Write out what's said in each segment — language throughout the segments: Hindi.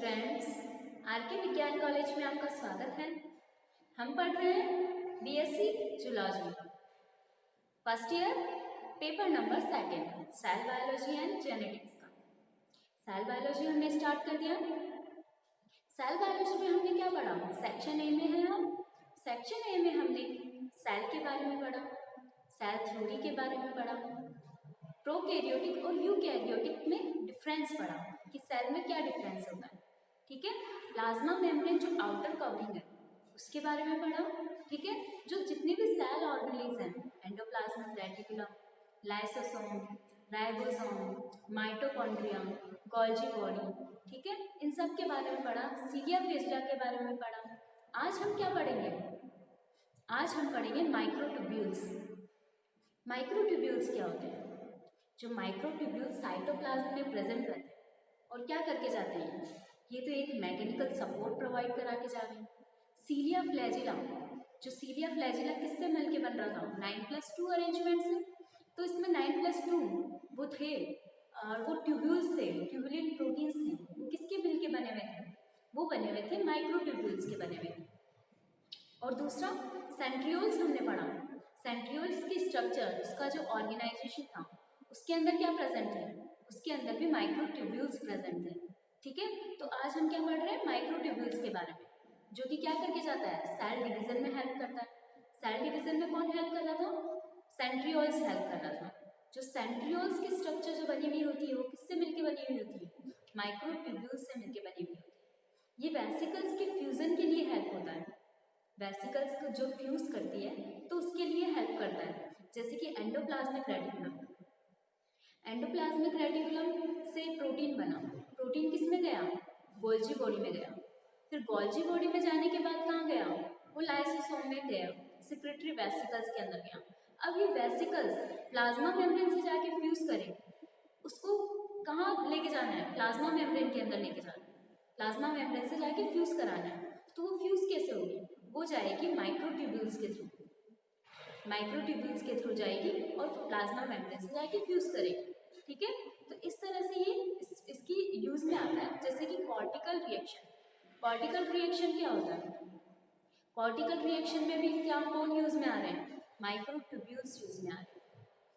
फ्रेंड्स, आरके विज्ञान कॉलेज में आपका स्वागत है। हम पढ़ रहे हैं BSc zoology, first year, paper number 2, cell biology and genetics का। सेल बायोलॉजी हमने स्टार्ट कर दिया। सेल बायोलॉजी में हमने क्या पढ़ा? सेक्शन ए में है हम। सेक्शन ए में हमने सेल के बारे में पढ़ा, सेल थ्योरी के बारे में पढ़ा, प्रोकैरियोटिक और यूकैरियोटिक में डिफरेंस पढ़ा कि सेल में क्या डिफरेंस होता है। ठीक है, प्लाज्मा मेम्ब्रेन जो आउटर कवरिंग है उसके बारे में पढ़ा। ठीक है, जो जितने भी सेल ऑर्गेनेल्स हैं, endoplasmic reticulum, lysosome, ribosome, mitochondria, Golgi body, ठीक है, इन सब के बारे में पढ़ा। सीलिया फ्लैजिला के बारे में पढ़ा। आज हम क्या पढ़ेंगे? आज हम पढ़ेंगे माइक्रोट्यूब्यूल्स। माइक्रोट्यूब्यूल्स क्या होते हैं? जो माइक्रोट्यूब्यूल्स साइटोप्लाज्म में प्रेजेंट रहते हैं और क्या करके जाते हैं? ये तो एक मैकेनिकल सपोर्ट प्रोवाइड करा के जा रहे हैं। सीलिया फ्लैजिला, जो सीलिया फ्लैजिला किससे मिलके बन रहा था? 9+2 अरेंजमेंट से। तो इसमें 9+2 वो थे और वो ट्यूब्यूल्स थे, ट्यूबुलिन प्रोटीन्स थे। वो किसके मिलके बने हुए थे? वो बने हुए थे माइक्रोट्यूब्यूल्स के बने हुए थे। और दूसरा सेंट्रियोल्स हमने पढ़ा। सेंट्रियोल्स की स्ट्रक्चर, उसका जो ऑर्गेनाइजेशन था, उसके अंदर क्या प्रेजेंट है? उसके अंदर भी माइक्रोट्यूब्यूल्स प्रेजेंट है। ठीक है, तो आज हम क्या पढ़ रहे हैं? माइक्रोट्यूब्यूल्स के बारे में, जो कि क्या करके जाता है? सेल डिवीजन में हेल्प करता है। सेल डिवीजन में कौन हेल्प कर रहा था? सेंट्रियोल्स हेल्प कर रहा था। जो सेंट्रियोल्स की स्ट्रक्चर जो बनी हुई होती है वो किससे मिलकर बनी हुई होती है? माइक्रोट्यूब्यूल्स से मिलकर बनी हुई होती है। ये वेसिकल्स के फ्यूजन के लिए हेल्प होता है। वेसिकल्स को जो फ्यूज करती है तो उसके लिए हेल्प करता है। जैसे कि एंडोप्लाज्मिक रेटिकुलम, एंडोप्लाज्मिक रेटिकुलम से प्रोटीन बना। प्रोटीन किस में गया? गोल्जी बॉडी में गया। फिर गोल्जी बॉडी में जाने के बाद कहाँ गया? वो लाइसोसोम में गया, सिक्रेटरी वेसिकल्स के अंदर गया। अब ये वेसिकल्स प्लाज्मा मेम्ब्रेन से जाके फ्यूज करें, उसको कहाँ लेके जाना है? प्लाज्मा मेम्ब्रेन के अंदर लेके जाना है। प्लाज्मा मेम्ब्रेन से जाके फ्यूज कराना है। तो वो फ्यूज कैसे होगी? वो जाएगी माइक्रोट्यूब्यूल्स के थ्रू। माइक्रोट्यूब्यूल्स के थ्रू जाएगी और प्लाज्मा मेम्ब्रेन से जाके फ्यूज करेगी। ठीक है, तो इस तरह से ये इसकी यूज में आता है। जैसे कि कॉर्टिकल रिएक्शन। कॉर्टिकल रिएक्शन क्या होता है? कॉर्टिकल रिएक्शन में भी क्या कौन यूज में आ रहे हैं? माइक्रोट्यूब्यूल्स यूज में आ रहे हैं।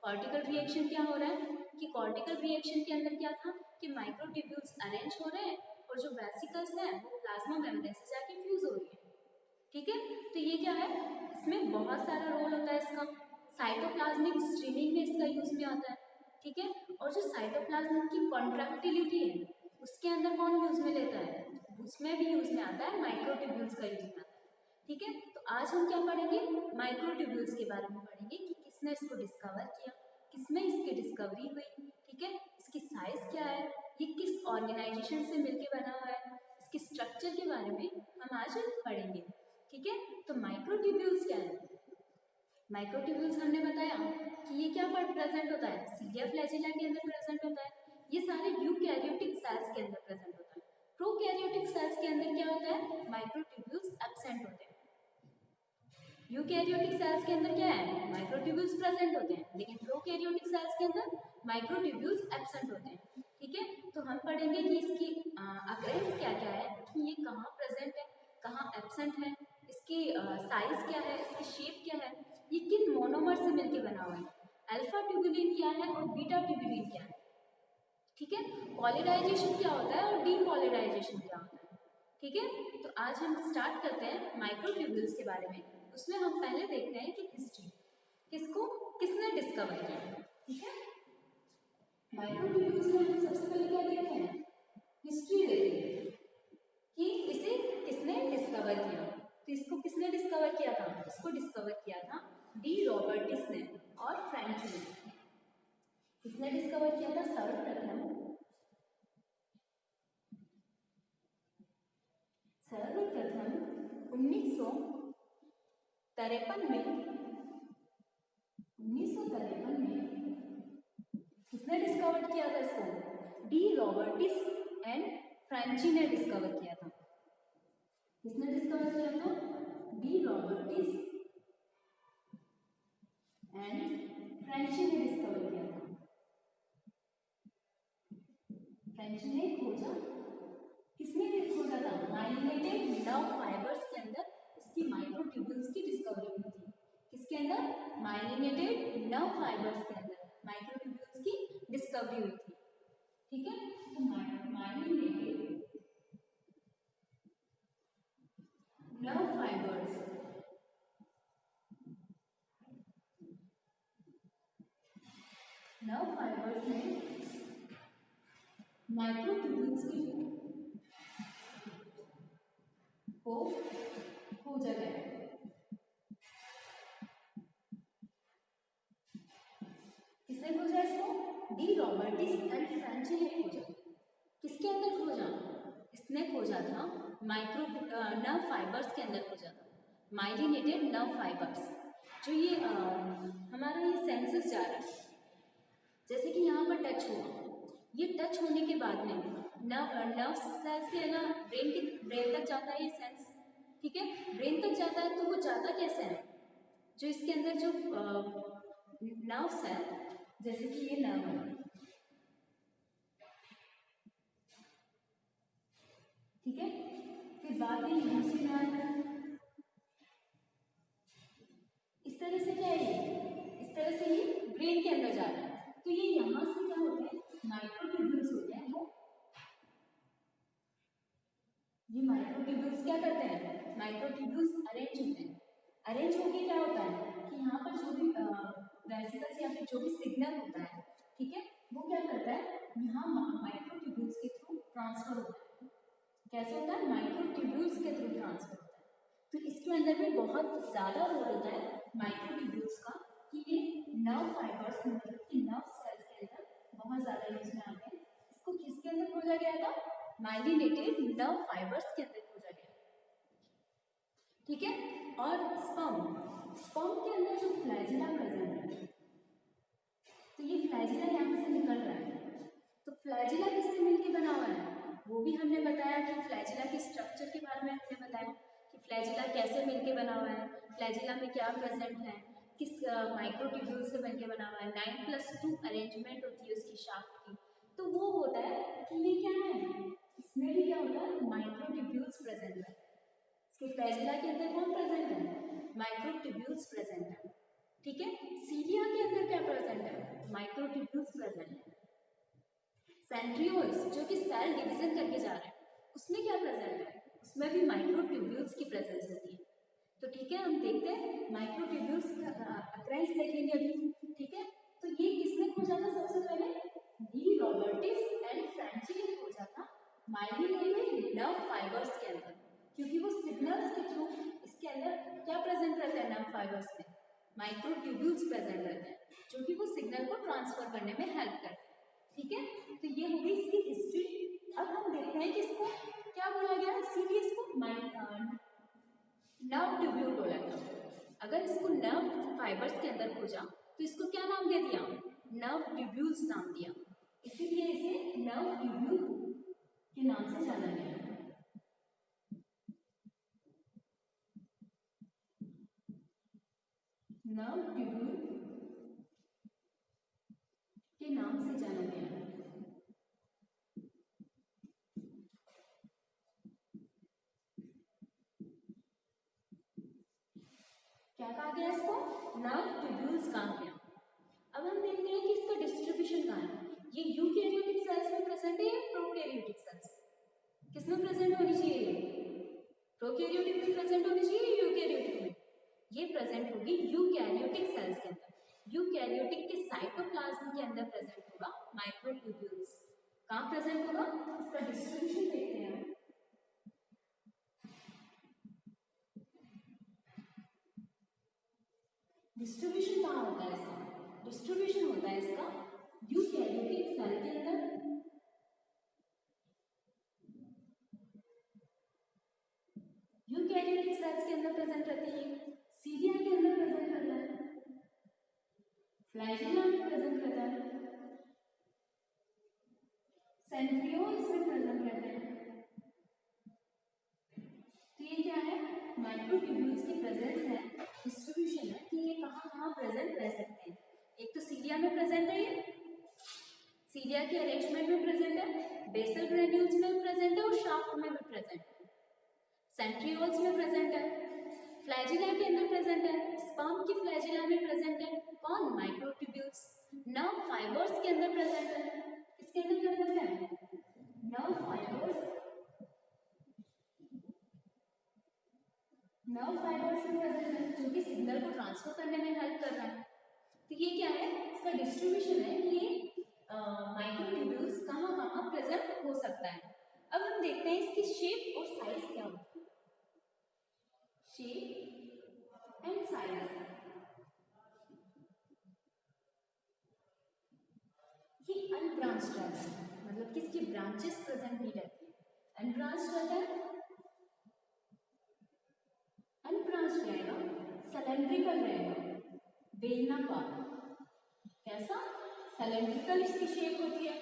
कॉर्टिकल रिएक्शन क्या हो रहा है कि कॉर्टिकल रिएक्शन के अंदर क्या था कि माइक्रोट्यूब्यूल्स अरेंज हो रहे हैं और जो वेसिकल्स हैं वो प्लाज्मा मेम्ब्रेन से जाके फ्यूज हो रही है। ठीक है, तो ये क्या है? इसमें बहुत सारा रोल होता है इसका। साइटोप्लाज्मिक स्ट्रीमिंग में इसका यूज में आता है। ठीक है, और जो साइटोप्लाज्म की कॉन्ट्रैक्टिलिटी है उसके अंदर कौन यूज में लेता है? उसमें भी यूज में आता है, माइक्रोट्यूब्यूल्स का यूज में आता है। ठीक है, तो आज हम क्या पढ़ेंगे? माइक्रोट्यूब्यूल्स के बारे में पढ़ेंगे कि किसने इसको डिस्कवर किया, किसमें इसकी डिस्कवरी हुई। ठीक है, इसकी साइज क्या है, ये किस ऑर्गेनाइजेशन से मिलके बना हुआ है, इसके स्ट्रक्चर के बारे में हम आज पढ़ेंगे। ठीक है, तो माइक्रोट्यूब्यूल्स क्या है? माइक्रोट्यूब्यूल्स हमने बताया कि ये क्या प्रेजेंट होता है? सीलिया फ्लैजिला के अंदर प्रेजेंट होता है। ये सारे यूकैरियोटिक सेल्स के अंदर प्रेजेंट होता है। प्रोकैरियोटिक सेल्स के अंदर क्या होता है? माइक्रोट्यूब्यूल्स एब्सेंट होते हैं। यूकैरियोटिक सेल्स के अंदर क्या है? माइक्रोट्यूब्यूल्स प्रेजेंट होते हैं, लेकिन प्रोकैरियोटिक सेल्स के अंदर माइक्रोट्यूब्यूल्स एब्सेंट होते हैं। ठीक है, तो हम पढ़ेंगे कि इसकी अकरेंस क्या क्या है, कि ये कहाँ प्रेजेंट है, कहाँ एब्सेंट है, इसकी साइज क्या है, इसकी शेप क्या है, ये किन मोनोमर से मिलकर बना हुआ है, अल्फा ट्यूबुलिन क्या है और बीटा ट्यूबुलिन क्या है। ठीक है, पॉलीमराइजेशन क्या होता है और डीपॉलीमराइजेशन क्या होता है। ठीक है, तो आज हम स्टार्ट करते हैं माइक्रोट्यूब्यूल्स के बारे में। उसमें हम पहले देखते हैं कि हिस्ट्री, किसको किसने डिस्कवर किया। ठीक है, माइक्रोट्यूब्यूल्स में हम सबसे पहले क्या देखते हैं? हिस्ट्री देखते हैं कि इसे किसने डिस्कवर किया। तो इसको किसने डिस्कवर किया था? इसको डिस्कवर किया था डी रॉबर्टिस ने और फ्रेंच ने। किसने डिस्कवर किया था? सर्वप्रथम सर्वप्रथम 1953 में किसने डिस्कवर किया था इसको? डी रॉबर्टिस एंड फ्रेंची ने डिस्कवर किया था। किसने डिस्कवर किया था? डी रॉबर्टिस एंड फ्रेंची ने डिस्कवर किया था। फ्रेंच ने खोजा। किसने माइलिनेटेड नर्व फाइबर्स के अंदर माइक्रोट्यूब्यूल्स की डिस्कवरी हुई थी। ठीक है, तो माइलिनेटेड नर्व फाइबर्स में माइक्रोट्यूब्यूल्स को खोजा गया। किसने खोजा इसको? डी रॉबर्टिस एंड फ्रेंची ने खोजा। किसके अंदर खोजा? इसने खोजा था माइक्रो नर्व फाइबर्स के अंदर खोजा था, माइलिनेटेड नर्व फाइबर्स। जो ये हमारा ये सेंसस जा रहा है, जैसे कि यहाँ पर टच हुआ, ये टच होने के बाद में नर्व सेल से है ना ब्रेन तक जाता है ये सेंस। ठीक है, ब्रेन तक जाता है, तो वो जाता कैसे है? जो इसके अंदर जो नर्व्स है, जैसे कि ये नर्व है, ठीक है, फिर बाद में यहाँ से इस तरह से क्या है, इस तरह से ये ब्रेन के अंदर जा रहा है। तो ये यहाँ से क्या होते हैं? माइक्रोट्यूब्यूल्स होते हैं। वो ये माइक्रोट्यूब्यूल्स क्या करते हैं? माइक्रोट्यूब्यूल्स अरेंज होते हैं। अरेंज होके क्या होता है कि यहाँ पर जो भी वेसिकल्स या फिर जो भी सिग्नल होता है, ठीक है, वो क्या करता है, यहाँ माइक्रोट्यूब्यूल्स के थ्रू ट्रांसफर होता है। कैसे होता है? माइक्रोट्यूब्यूल्स के थ्रू ट्रांसफर होता है। तो इसके अंदर भी बहुत ज़्यादा रोल होता है माइक्रोट्यूब्यूल्स का, कि ये नर्व फाइबर्स मतलब कि नर्व सेल्स के अंदर बहुत ज़्यादा यूज में आते हैं। इसको किसके अंदर खोजा गया था? माइलिनेटेड नर्व फाइबर्स के अंदर खोजा गया। ठीक है, और स्पर्म के अंदर जो फ्लैजिला प्रेजेंट है, तो ये फ्लैजिला यहाँ से निकल रहा है। तो फ्लैजिला किससे मिलकर बना हुआ है? वो भी हमने बताया कि फ्लैजिला के स्ट्रक्चर के बारे में हमने बताया कि फ्लैजिला कैसे मिलके बना हुआ है, फ्लैजिला में क्या प्रेजेंट है, किस माइक्रोट्यूब्यूल से बनके बना हुआ है। 9+2 अरेंजमेंट होती है उसकी शाफ्ट की। तो वो होता है कि ये क्या है, इसमें भी क्या होता है, माइक्रोट्यूब्यूल्स प्रेजेंट है। इसके फ्लैजिला के अंदर कौन प्रेजेंट है? माइक्रोट्यूब्यूल्स प्रेजेंट है। ठीक है, सीलिया के अंदर क्या प्रेजेंट है? माइक्रोट्यूब्यूल्स प्रेजेंट है। सेंट्रियोल्स जो कि सेल डिवीजन करके जा रहे हैं, उसमें क्या प्रेजेंट है? उसमें भी माइक्रोट्यूब्यूल्स की प्रेजेंस होती है। तो ठीक है, हम देखते हैं माइक्रोट्यूब्यूल्स का अक्रेंस देखेंगे अभी। ठीक है, तो ये किसने खोजा था सबसे पहले? डी रॉबर्टिस एंड फ्रेंची ने खोजा था माइलिनेटेड नर्व फाइबर्स के अंदर, क्योंकि वो सिग्नल्स के थ्रू इसके अंदर क्या प्रेजेंट रहता है? नर्व फाइबर्स में माइक्रोट्यूब्यूल्स प्रेजेंट रहते हैं, जो कि वो सिग्नल को ट्रांसफर करने में हेल्प करते हैं। ठीक है, तो ये हो गई इसकी हिस्ट्री। अब हम देखते हैं कि इसको क्या बोला गया, इसीलिए इसको नर्व ट्यूब्यूल बोला गया। अगर इसको नर्व फाइबर्स के अंदर खोजा तो इसको क्या नाम दे दिया? नर्व ट्यूब्यूल्स नाम दिया, इसीलिए इसे नर्व ट्यूब्यूल के नाम से जाना गया। नर्व ट्यूब्यूल के नाम से जाना गया। क्या कहा गया इसको? नर्व ट्यूब्यूल्स कहा गया। अब हम देखते हैं कि इसका डिस्ट्रीब्यूशन कहाँ है। ये यूकैरियोटिक सेल्स में प्रेजेंट है या प्रोकैरियोटिक सेल्स? किसमें प्रेजेंट होनी चाहिए? प्रोकैरियोटिक में प्रेजेंट होनी चाहिए, यूकैरियोटिक में? ये प्रेजेंट होगी यूकैरियोटिक सेल्स के अंदर। यूकैरियोटिक के साइटोप्लाज्म के अंदर प्रेजेंट होगा माइक्रोट्यूब्यूल्स। कहाँ प्रेजेंट होगा? इसका डिस्ट्रीब्यूशन देखते हैं हम। डिस्ट्रीब्यूशन कहाँ होता है इसका? डिस्ट्रीब्यूशन होता है इसका यूकैरियोटिक सेल के अंदर, यूकैरियोटिक सेल्स के अंदर प्रेजेंट रहती है, सीलिया के अंदर प्रेजेंट रहता है, फ्लैजिला में प्रेजेंट रहता है, सेंट्रियोल्स में प्रेजेंट रहता है। तो ये क्या है? माइक्रोट्यूब्यूल्स की प्रेजेंस है, डिस्ट्रीब्यूशन है कि ये कहाँ कहाँ प्रेजेंट रह सकते हैं। एक तो सीलिया में प्रेजेंट है, ये सीलिया के अरेंजमेंट में प्रेजेंट है, बेसल ग्रेन्यूल्स में प्रेजेंट है और शाफ्ट में भी प्रेजेंट है, सेंट्रियोल्स में प्रेजेंट है, फ्लैजिला के अंदर प्रेजेंट है, स्पर्म की फ्लैजिला में प्रेजेंट है कौन, माइक्रोट्यूब्यूल्स। नर्व फाइबर्स के अंदर प्रेजेंट है, किसके अंदर प्रेजेंट है, नर्व फाइबर्स, नर्व फाइबर्स में प्रेजेंट है जो कि सिग्नल को ट्रांसफर करने में हेल्प कर रहा है। तो ये क्या है, इसका डिस्ट्रीब्यूशन है कि ये माइक्रोट्यूब्यूल्स कहाँ कहाँ प्रेजेंट हो सकता है। अब हम देखते हैं इसकी शेप और साइज क्या होती है, शेप एंड साइज। ये अनब्रांच्ड रहता है, मतलब किसकी ब्रांचेस प्रेजेंट नहीं रहती है, अनब्रांच्ड रहता है, अनब्रांच्ड रहेगा, सिलेंड्रिकल रहेगा, बेलनाकार, कैसा, सिलेंड्रिकल इसकी शेप होती है,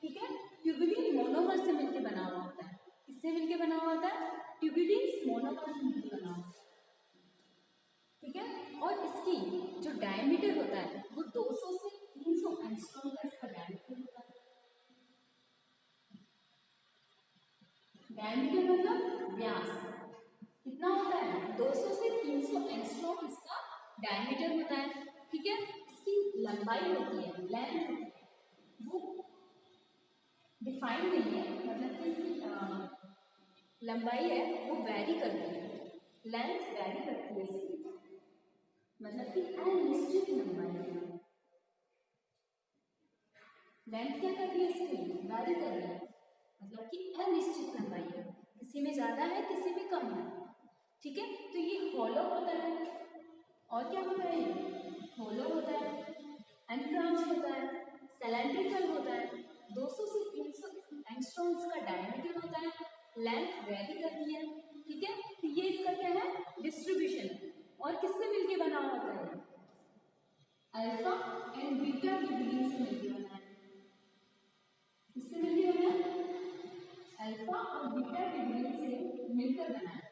ठीक है। ट्यूबुलिन मोनोमर से मिलकर बना हुआ होता है, किससे मिलकर बना हुआ होता है, ट्यूबुलिन मोनोमर से मिलकर बना हुआ, ठीक है। और इसकी जो डायमीटर होता है वो 200 से 300 एंगस्ट्रॉम का इसका डायमीटर होता है। डायमीटर मतलब व्यास, कितना होता है, 200 से 300 एंगस्ट्रॉम इसका डायमीटर होता है, ठीक है। इसकी लंबाई होती है, लेंथ होती है, वो डिफाइंड नहीं है, मतलब कि इसकी लंबाई है वो वैरी करती है, लेंथ वैरी करती है इसकी, मतलब कि अनिश्चित लंबाई है। लेंथ क्या कर रही है इसकी, वैरी कर रही है, मतलब कि अनिश्चित लंबाई है, किसी में ज्यादा है किसी में कम है, ठीक है। तो ये हॉलो होता है, और क्या होता है, हॉलो होता है, अनब्रांच्ड होता है, सिलेंड्रिकल होता है, 200 से 300 एंगस्ट्रॉम्स का डायमीटर होता है, लेंथ वेरी करती है, ठीक है। तो ये इसका क्या है, डिस्ट्रीब्यूशन, और किससे मिलके बना होता है, अल्फा एंड बीटा ट्यूबुलिन से मिलके बना है, किससे मिलके बना है, अल्फा और बीटा ट्यूबुलिन से मिलकर बना है।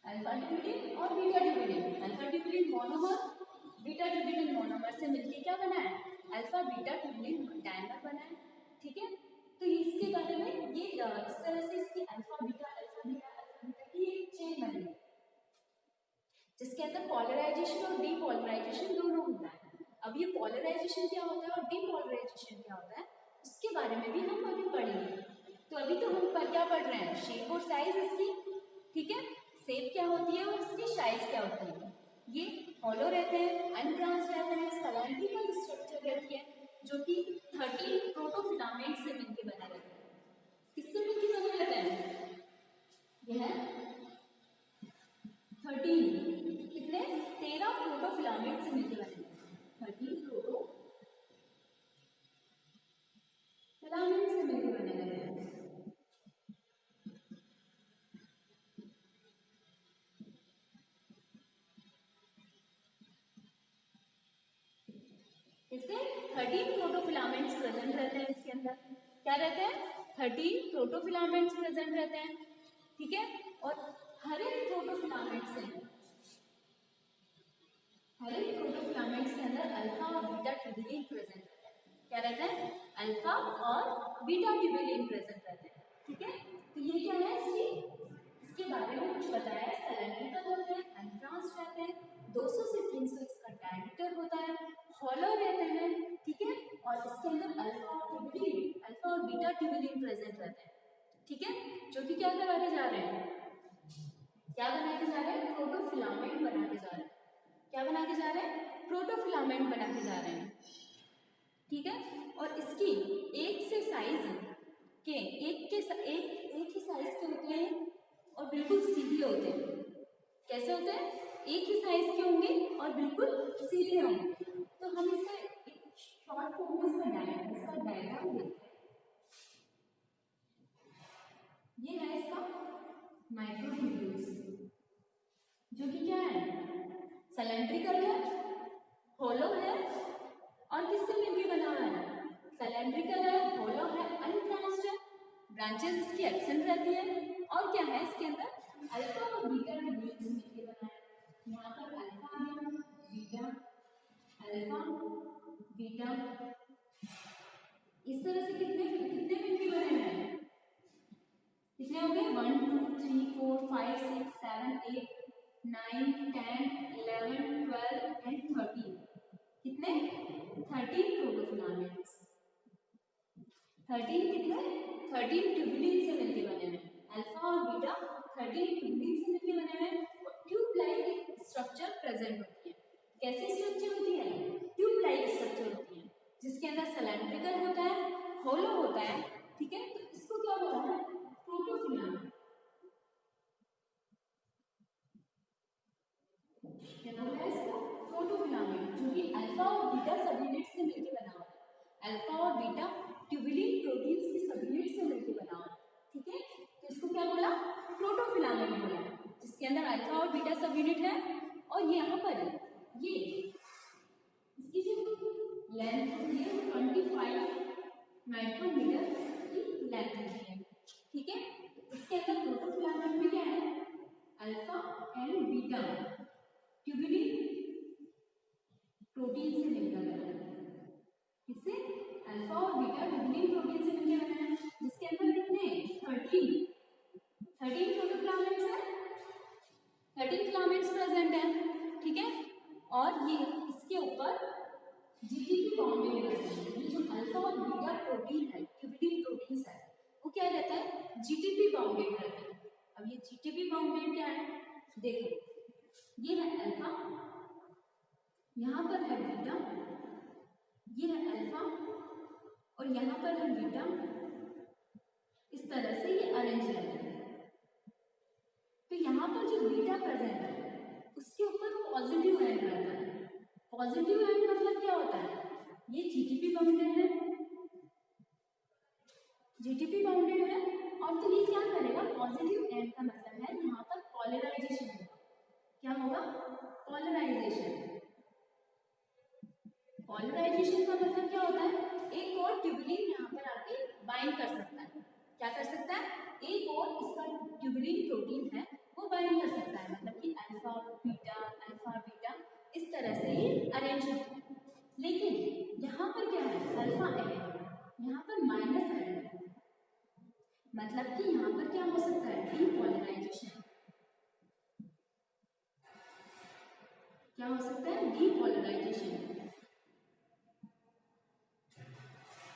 अल्फा ट्यूबुलिन और beta tubulin, alpha tubulin monomer, beta tubulin monomer से मिलके क्या बना है, अल्फा बीटा ट्यूबुलिन डायमर बना है, ठीक है। तो इसके बारे में ये इस तरह से इसकी अल्फा बीटा की एक चेन बनी है, जिसके अंदर पोलराइजेशन और डीपोलराइजेशन दोनों होता है। अब ये पोलराइजेशन क्या होता है और डीपोलराइजेशन क्या होता है, उसके बारे में भी हम अभी पढ़ेंगे। तो अभी तो हम क्या पढ़ रहे हैं, शेप और साइज इसकी, ठीक है, शेप क्या होती है और इसकी साइज क्या होती है। ये हॉलो रहते हैं, अनब्रांच रहते हैं, सिलेंड्रिकल स्ट्रक्चर रहती है, जो कि 13 प्रोटोफिलामेंट से मिलकर बने रहते हैं। किससे मिलकर बने रहते हैं, यह 13 कितने, 13 प्रोटोफिलामेंट से मिलकर बने रहते हैं, 13 प्रोटोफिलामेंट से मिलकर बने रहते हैं। इससे 13 प्रोटोफिलामेंट्स प्रेजेंट रहते हैं इसके अंदर, क्या रहते हैं, 13 प्रोटोफिलामेंट्स प्रेजेंट रहते हैं, ठीक है। और हर एक प्रोटोफिलामेंट के अंदर अल्फा और बीटा ट्यूबुलिन प्रेजेंट रहता है, क्या रहता है, अल्फा और बीटा ट्यूबुलिन प्रेजेंट रहते हैं, ठीक है। तो ये क्या है, इसके बारे में कुछ बताया है, सिलेंड्रिकल होते हैं, अनब्रांच्ड रहते हैं, 200 से 300 इसका डायमीटर होता है, हॉलो रहते हैं, ठीक है। और इसके अंदर अल्फा और बीटा ट्यूबुलिन प्रेजेंट रहते हैं, ठीक है, जो कि क्या कराने जा रहे हैं, क्या बना के जा रहे हैं, प्रोटोफिलामेंट बना के जा रहे हैं, क्या बना के जा रहे हैं, प्रोटोफिलामेंट बना के जा रहे हैं, ठीक है। और इसकी एक से साइज के एक ही साइज के होते हैं और बिल्कुल सीधे होते हैं, कैसे होते हैं, एक ही साइज के होंगे और बिल्कुल सीधे होंगे। तो हम इसका शॉर्ट फॉर्म में इसका डायग्राम देखते हैं, ये है इसका माइक्रोट्यूब्यूल्स, जो कि क्या है, सिलेंड्रिकल है, होलो है, और किससे मिलकर बना हुआ है, सिलेंड्रिकल है, होलो है, अनब्रांच्ड है, ब्रांचेस इसकी एब्सेंट रहती है, और क्या है इसके अंदर अल्फा और बीटा ट्यूबुलिन से मिलकर बना है, यहाँ पर अल्फा बीटा, अल्फा बीटा, इस तरह से कितने कितने मिलके बने हुए हैं, कितने हो गए 1 2 3 4 5 6 7 8 9 10 11 12 एंड 13, कितने 13 प्रोटोफिलामेंट्स, 13 कितने 13 ट्यूबुलिन से मिलके बने हुए हैं, अल्फा और बीटा 13 ट्यूबुलिन से मिलके बने हुए हैं और ट्यूब लाइक स्ट्रक्चर प्रेजेंट होती है। कैसी स्ट्रक्चर होती है, ट्यूब लाइक स्ट्रक्चर होती है जिसके अंदर सिलेंड्रिकल होता है, होलो होता है, ठीक है। तो इसको क्या बोला है, प्रोटोफिलामेंट, क्या बोला है इसको, प्रोटोफिलामेंट, जो कि अल्फा और बीटा सबयूनिट से मिलकर बना हुआ है, अल्फा और बीटा ट्यूबुलिन प्रोटीन्स की सबयूनिट से मिलकर बना हुआ है, ठीक है। तो इसको क्या बोला, प्रोटोफिलामेंट बोला, जिसके अंदर अल्फा और बीटा सबयूनिट है और यहाँ पर ये इसकी जो लेंथ होती है 25 माइक्रोमीटर की लेंथ होती है, ठीक है। इसके अंदर प्रोटोफिलामेंट में क्या है, alpha and beta tubulin protein से मिलकर बना है, इससे अल्फा और बीटा ट्यूबुलिन प्रोटीन से मिलकर बना है, जिसके अंदर कितने 13 प्रोटोफिलामेंट्स है, 13 फिलामेंट्स प्रेजेंट है, ठीक है। और ये इसके ऊपर जीटीपी बाउंडेड रहता है, ये जो अल्फा और बीटा प्रोटीन है ट्यूबुलिन प्रोटीन्स है वो क्या रहता है, जीटीपी बाउंडेड रहता है। अब ये जीटीपी बाउंडेड क्या है, देखो ये है अल्फा, यहाँ पर है बीटा, ये है अल्फा और यहाँ पर है बीटा, इस तरह से ये अरेंज रहता है। तो यहाँ पर जो बीटा प्रेजेंट है उसके ऊपर पॉजिटिव एंड रहता है, पॉजिटिव एंड मतलब क्या होता है, ये जीटीपी बाउंडेड है, जीटीपी बाउंडेड है, और तो ये क्या करेगा, पॉजिटिव एंड का मतलब है यहाँ पर पॉलराइजेशन होगा, क्या होगा, पॉलराइजेशन, पॉलराइजेशन का मतलब क्या होता है, एक और ट्यूबुलिन यहाँ पर आके बाइंड कर सकता है, क्या कर सकता है, एक और इसका ट्यूबुलिन प्रोटीन है वो बाइंड कर सकता है, मतलब कि अल्फा बीटा इस तरह से ये अरेंज होता है। लेकिन यहाँ पर क्या है, अल्फा एंड, यहाँ पर माइनस एंड है, मतलब कि यहाँ पर क्या हो सकता है, डीपोलराइजेशन, क्या हो सकता है, डीपोलराइजेशन।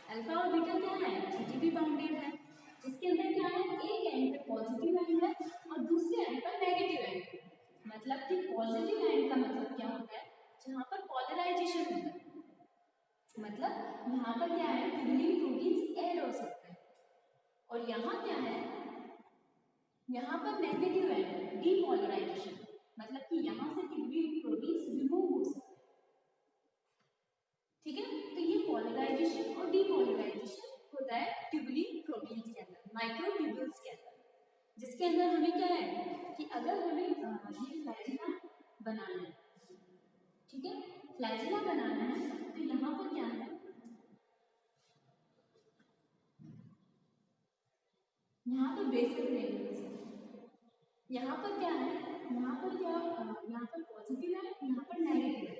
अल्फा और बीटा क्या है, जीटीपी बाउंडेड है, जिसके अंदर क्या है, एक एंड पे पॉजिटिव एंड है और दूसरे एंड पर नेगेटिव एंड है, मतलब कि पॉजिटिव एंड का मतलब क्या होता है, जहाँ पर पॉलराइजेशन होता है, मतलब यहाँ पर क्या है, ट्यूबुलिन प्रोटीन्स ऐड हो सकते हैं, और यहाँ क्या है, यहाँ पर नेगेटिव एंड डीपोलराइजेशन, मतलब कि यहाँ से ट्यूबुलिन प्रोटीन्स रिमूव हो सकते हैं, ठीक है। तो ये पोलराइजेशन और डीपोलराइजेशन होता है ट्यूबुलिन प्रोटीन्स के अंदर, माइक्रोट्यूब्यूल्स के अंदर, जिसके अंदर हमें क्या है कि अगर हमें ये फ्लैजिला बनाना है, ठीक है, फ्लैजिला बनाना है, तो यहाँ पर क्या है, यहाँ पर बेसिक रेडियस, यहाँ पर क्या है, यहाँ पर क्या, यहाँ पर पॉजिटिव है, यहाँ पर नेगेटिव है,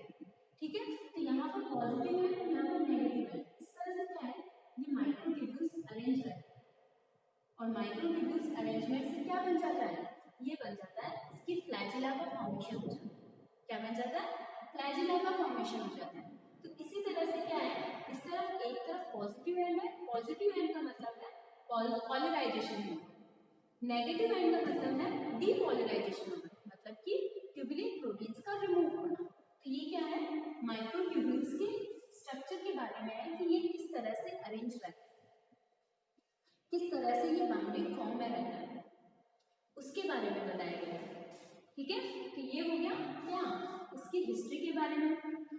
ठीक है। तो यहाँ पर पॉजिटिव है, यहाँ पर नेगेटिव है, इस तरह से क्या है, ये माइक्रोट्यूब्यूल्स अरेंज है, और माइक्रोट्यूब्यूल्स अरेंजमेंट से क्या बन जाता है, ये बन जाता है, इसकी फ्लैजिला का फॉर्मेशन हो जाता है, क्या बन जाता है, फ्लैजिला का फॉर्मेशन हो जाता है। तो इसी तरह से क्या है, इस तरफ एक तरफ पॉजिटिव एंड है, पॉजिटिव एंड का मतलब है पॉलराइजेशन होना, नेगेटिव एंड का मतलब है डीपोलराइजेशन होना, मतलब कि ट्यूबुलिन प्रोटीन्स का रिमूव होना। तो ये क्या है, माइक्रोट्यूब्यूल्स के स्ट्रक्चर के बारे में है कि ये किस तरह से अरेंज रहता है, किस तरह से ये बाइंडिंग फॉर्म में रहता है, उसके बारे में बताया गया है, ठीक है। तो ये हो गया क्या, इसकी हिस्ट्री के बारे में।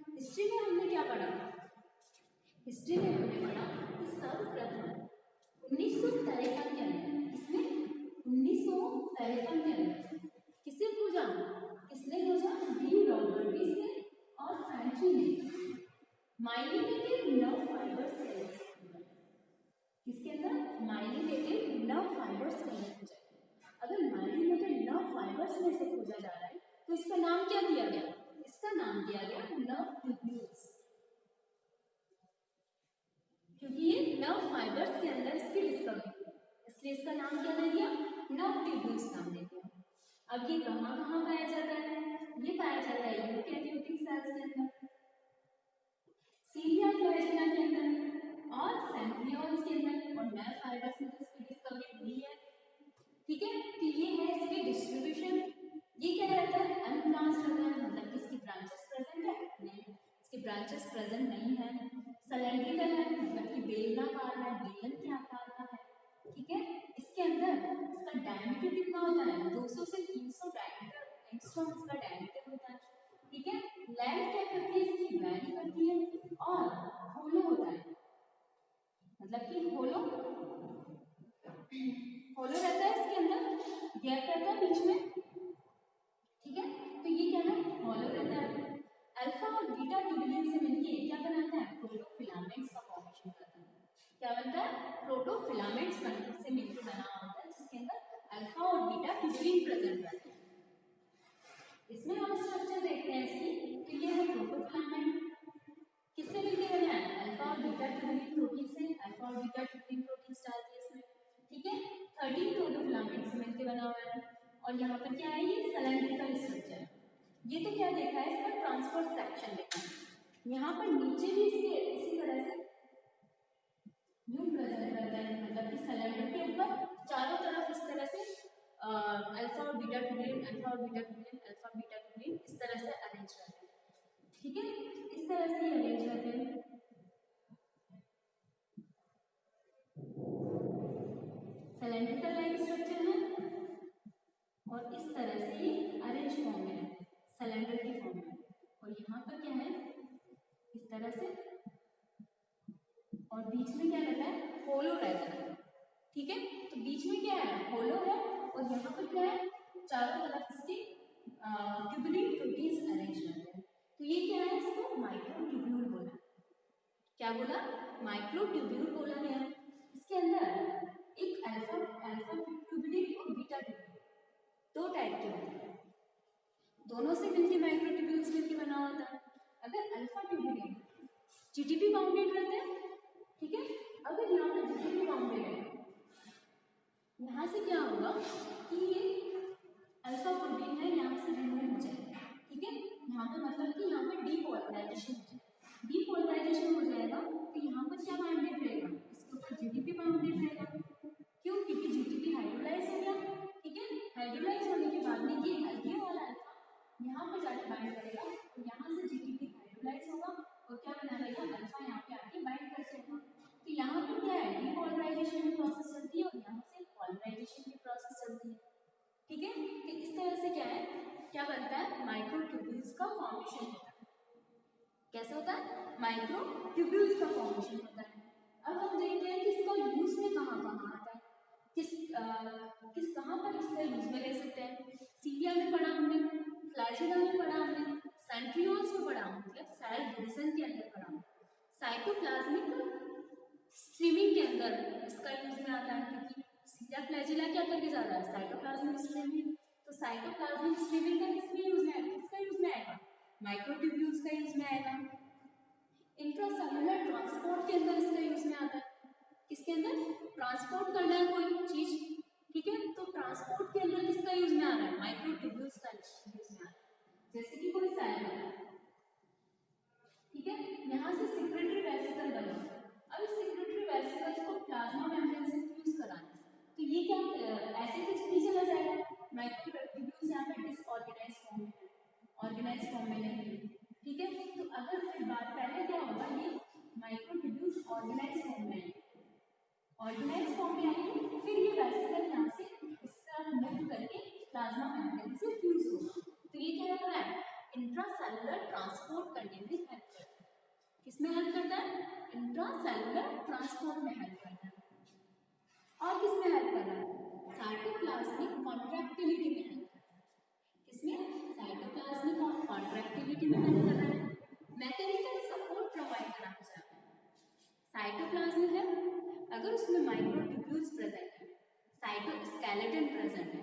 हिस्ट्री में हमने क्या पढ़ा, हिस्ट्री में हमने पढ़ा कि सर्वप्रथम 1953 के अंदर, इसमें 1953 के अंदर किसे खोजा, किसने खोजा, डी रॉबर्टिस ने और फ्रैंची ने माइलिनेटेड नर्व फाइबर सेल्स, किसके अंदर, माइलिनेटेड नर्व फाइबर्स के अंदर खोजा। अगर माइलिनेटेड नर्व फाइबर्स में से खोजा जा रहा है तो इसका नाम क्या दिया गया, इसका नाम दिया गया नर्व ट्यूब्यूल्स, क्योंकि ये नर्व कहाँ पाया जाता है? ये पाया जाता है यूकेरियोटिक सेल्स के अंदर, सीलिया फ्लैजेला के अंदर और सेंट्रियोल्स के अंदर, और नर्व फाइबर्स में तो इसकी डिस्कवरी हुई है। ठीक है, तो ये है इसकी डिस्ट्रीब्यूशन। ये क्या रहता है? अनब्रांच्ड रहता है, मतलब कि इसकी ब्रांचेस प्रेजेंट है नहीं, इसकी ब्रांचेस प्रेजेंट नहीं है। सिलेंड्रिकल है, मतलब कि बेलनाकार है, बेलन के आकार का है। ठीक है, इसके अंदर इसका डायमीटर कितना होता है? 200 से 300 डायमीटर एंगस्ट्रॉम इसका डायमीटर होता है। ठीक है, लेंथ क्या करती है इसकी? वैरी करती है, और होलो होता है, मतलब कि होलो रहता है इसके अंदर, गैप रहता है बीच में। ठीक है, तो ये क्या है? होलो रहता है। अल्फा और बीटा ट्यूबुलिन से मिलके क्या बनाता है? प्रोटोफिलामेंट्स का फॉर्मेशन करता है। क्या बनता है? प्रोटोफिलामेंट्स से मिलकर बना होता है, जिसके अंदर अल्फा और बीटा ट्यूबुलिन प्रेजेंट रहते हैं। इसमें हम स्ट्रक्चर देखते हैं इसकी, तो ये है प्रोटोफिलामेंट, किससे मिलकर बना है? अल्फा और बीटा ट्यूबुलिन प्रोटीन से, अल्फा और बीटा ट्यूबुलिन प्रोटीन डालती है इसमें। ठीक है, 13 प्रोटोफिलामेंट से मिलकर बना हुआ है। और यहाँ पर क्या है? ये सिलेंड्रिकल स्ट्रक्चर है। ये तो क्या देखा है? इसका ट्रांसफर सेक्शन देखा है। यहाँ पर नीचे भी इसके इसी तरह से न्यू प्रेजेंट रहता है, मतलब कि सिलेंडर के ऊपर चारों तरफ इस तरह से अल्फा और बीटा ट्यूबुलिन, अल्फा और beta tubulin, alpha beta tubulin इस तरह से अरेंज रहते हैं। ठीक है, इस तरह से अरेंज रहते हैं। सिलेंड्रिकल लाइक स्ट्रक्चर है, और इस तरह से ये अरेंज फॉर्म में है, सिलेंडर की फॉर्म में। और यहाँ पर क्या है? इस तरह से, और बीच में क्या रहता है? होलो रहता है। ठीक है, तो बीच में क्या है? होलो है, और यहाँ पर क्या है? चारों तरफ इसके ट्यूबुलिन प्रोटीन्स अरेंज रहते हैं। तो ये क्या है? इसको माइक्रोट्यूब्यूल बोला। क्या बोला? माइक्रोट्यूब्यूल बोला गया। इसके अंदर एक अल्फा ट्यूबुलिन और बीटा ट्यूबुलिन दो टाइप के होते हैं, दोनों से मिलकर माइक्रोट्यूब्यूल्स मिलकर बना होता है। अगर अल्फा ट्यूबुलिन जीटीपी बाउंडेड रहते हैं, ठीक है, अगर यहाँ पर जीटीपी बाउंडेड है, यहाँ से क्या होगा कि ये अल्फा प्रोटीन है, यहाँ से रिमूव हो जाएगा। ठीक है, यहाँ पे मतलब कि यहाँ पे डीपोलराइजेशन हो जाएगा। डीपोलराइजेशन हो जाएगा तो यहाँ पर क्या बाउंडेड रहेगा? इसके ऊपर जीटीपी बाउंडेड रहेगा। क्यों? क्योंकि जीटीपी हाइड्रोलाइज हो गया। ठीक है, हाइड्रोलाइज होने के बाद में ये वाला अल्फा यहाँ पर जाके बाइंड करेगा, तो यहाँ से जीटीपी हाइड्रोलाइज होगा और क्या बना रहेगा? अल्फा यहाँ पे आके बाइंड कर जाएगा। तो यहाँ पर क्या है? डीपोलराइजेशन की प्रोसेस चलती है, और यहाँ से पोलराइजेशन की प्रोसेस चलती है। ठीक है, तो इस तरह से क्या है? क्या बनता है? माइक्रोट्यूब्यूल्स का फॉर्मेशन होता है। कैसे होता है? माइक्रोट्यूब्यूल्स का फॉर्मेशन होता है। अब हम देखते हैं कि इसका यूज में कहाँ आता है, किस कहाँ पर इसका यूज में ले सकते हैं। सीलिया में पढ़ा हमने, फ्लैजेला में पढ़ा हमने, सेंट्रियोल्स में पढ़ा, मतलब सेल डिवीजन के अंदर पढ़ा, साइटोप्लाज्मिक स्ट्रीमिंग के अंदर इसका यूज में आता है। क्योंकि सीलिया फ्लैजेला क्या करके जा रहा है? Cytoplasmic streaming. तो साइटोप्लाज्मिक स्ट्रीमिंग का किसमें यूज में आएगा? किसका यूज में आएगा? माइक्रोट्यूब्यूल्स का यूज में आएगा। इंट्रासेलुलर ट्रांसपोर्ट के अंदर इसका यूज में आता है। किसके अंदर? ट्रांसपोर्ट करना है कोई चीज, ठीक है, तो ट्रांसपोर्ट के अंदर किसका यूज में आ रहा है? माइक्रोट्यूब्यूल्स का यूज में आ रहा है। जैसे कि कोई सेल है, ठीक है, यहाँ से सिक्रेटरी वेसिकल बना, अब इस सिक्रेटरी वेसिकल्स को प्लाज्मा मेम्ब्रेन से फ्यूज कराना, तो ये क्या ऐसे कुछ नहीं चला जाएगा। माइक्रोट्यूब्यूल्स यहाँ पे डिसऑर्गेनाइज फॉर्म में है, ऑर्गेनाइज फॉर्म में नहीं है। ठीक है, तो अगर फिर बात पहले क्या होगा, ये माइक्रोट्यूब्यूल्स ऑर्गेनाइज फॉर्म में आएंगे, ऑर्गेनाइज फॉर्म में आएंगे, फिर ये वेसिकल यहाँ से इस तरह मूव करके प्लाज्मा मेम्ब्रेन से फ्यूज होगा। तो ये क्या कर रहा है? इंट्रासेलुलर ट्रांसपोर्ट करने में हेल्प करता है। किसमें हेल्प करता है? इंट्रासेलुलर ट्रांसपोर्ट में हेल्प करता है। और किसमें हेल्प कर रहा है? साइटोप्लाज्मिक कॉन्ट्रैक्टिलिटी में हेल्प कर रहा है। किसमें? साइटोप्लाज्मिक कॉन्ट्रैक्टिलिटी में हेल्प कर रहा है। मैकेनिकल सपोर्ट प्रोवाइड कराना चाहता है। साइटोप्लाज्म है, अगर उसमें माइक्रोट्यूब्यूल्स प्रेजेंट है, साइटोस्केलेटन प्रेजेंट है,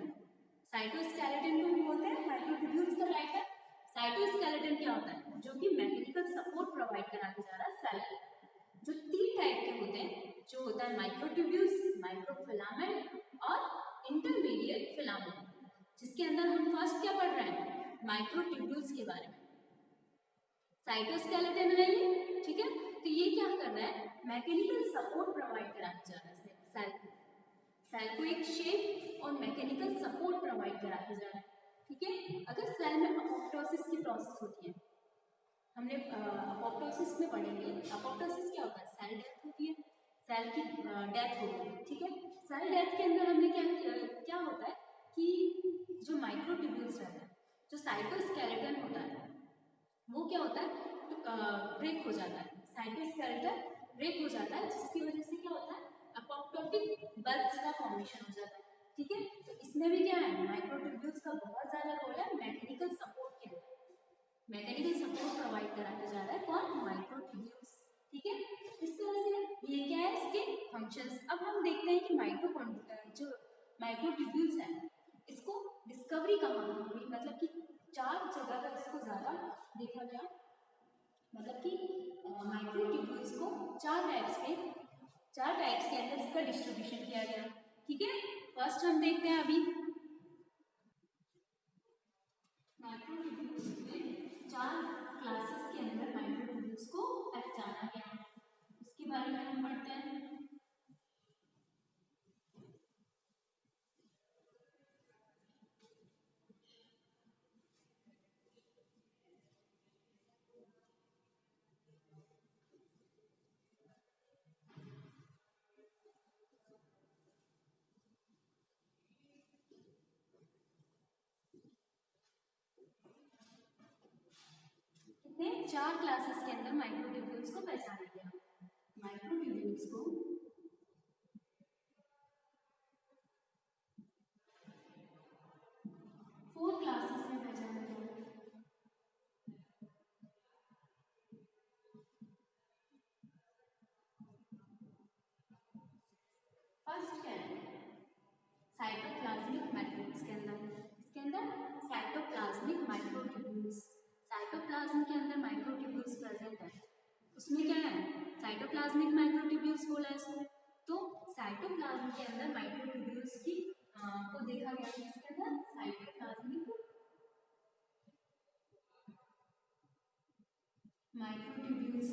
साइटोस्केलेटन को बोलते हैं माइक्रोट्यूब्यूल्स का लाइक है। साइटोस्केलेटन क्या होता है? जो कि मैकेनिकल सपोर्ट प्रोवाइड कराने जा रहा है सेल। जो 3 टाइप के होते हैं, जो होता है माइक्रोट्यूब्यूल्स, माइक्रोफिलामेंट और इंटरमीडिएट फिलामेंट, जिसके अंदर हम फर्स्ट क्या पढ़ रहे हैं, माइक्रोट्यूब्यूल्स के बारे में। साइटोस्केलेटन है ये, ठीक है। तो ये क्या कर रहा है, मैकेनिकल सपोर्ट प्रोवाइड कराने जा रहा है सेल को। सेल को एक शेप और मैकेनिकल सपोर्ट प्रोवाइड कराते जा रहा है, ठीक है। अगर सेल में अपोप्टोसिस की प्रोसेस होती है, हमने अपोप्टोसिस में पढ़ेंगे, अपोप्टोसिस क्या होता है, सेल डेथ होती है, सेल की डेथ होती है, ठीक है। सेल डेथ के अंदर हमने क्या होता है कि जो माइक्रोट्यूब्यूल्स रहता है, जो साइटोस्केलेटन होता है, वो क्या होता है, तो ब्रेक हो जाता है, साइटोस्केलेटन ब्रेक हो जाता है, जिसकी वजह से क्या होता है, अपोप्टोटिक बल्ब्स का फॉर्मेशन हो जाता है, ठीक है। तो इसमें भी क्या है, माइक्रोट्यूब्यूल्स का बहुत ज़्यादा रोल है मैकेनिकल सपोर्ट के अंदर। मैकेनिकल सपोर्ट प्रोवाइड कराते जा रहा है कौन, माइक्रोट्यूब्यूल्स, ठीक है। इस तरह से ये क्या है, इसके फंक्शंस। अब हम देखते हैं कि जो माइक्रोट्यूब्यूल्स हैं, इसको डिस्कवरी कहाँ हुई, मतलब कि 4 जगह पर इसको ज़्यादा देखा गया, मतलब कि माइक्रोट्यूब्यूल्स को 4 टाइप्स के अंदर इसका डिस्ट्रीब्यूशन किया गया, ठीक है। फर्स्ट हम देखते हैं अभी माइक्रोट्यूब्यूल्स में 4 क्लासेस के अंदर माइक्रोट्यूब्यूल्स को पहचाना गया, उसके बारे में हम पढ़ते हैं। कितने, 4 क्लासेस के अंदर माइक्रोट्यूब्यूल्स को पहचाना गया। माइक्रोट्यूब्यूल्स को 4 क्लासेस में पहचाना गया। फर्स्ट क्या है, साइटोप्लाज्मिक मैट्रिक्स के अंदर, इसके अंदर साइटोप्लाज्मिक माइक्रोट्यूब्यूल्स, साइटोप्लाज्म के अंदर माइक्रोट्यूब्यूल्स प्रेजेंट है, उसमें क्या है, साइटोप्लाज्मिक माइक्रोट्यूब्यूल्स बोला है इसको। तो साइटोप्लाज्म के अंदर माइक्रोट्यूब्यूल्स की को देखा गया, इसके अंदर साइटोप्लाज्मिक माइक्रोट्यूब्यूल्स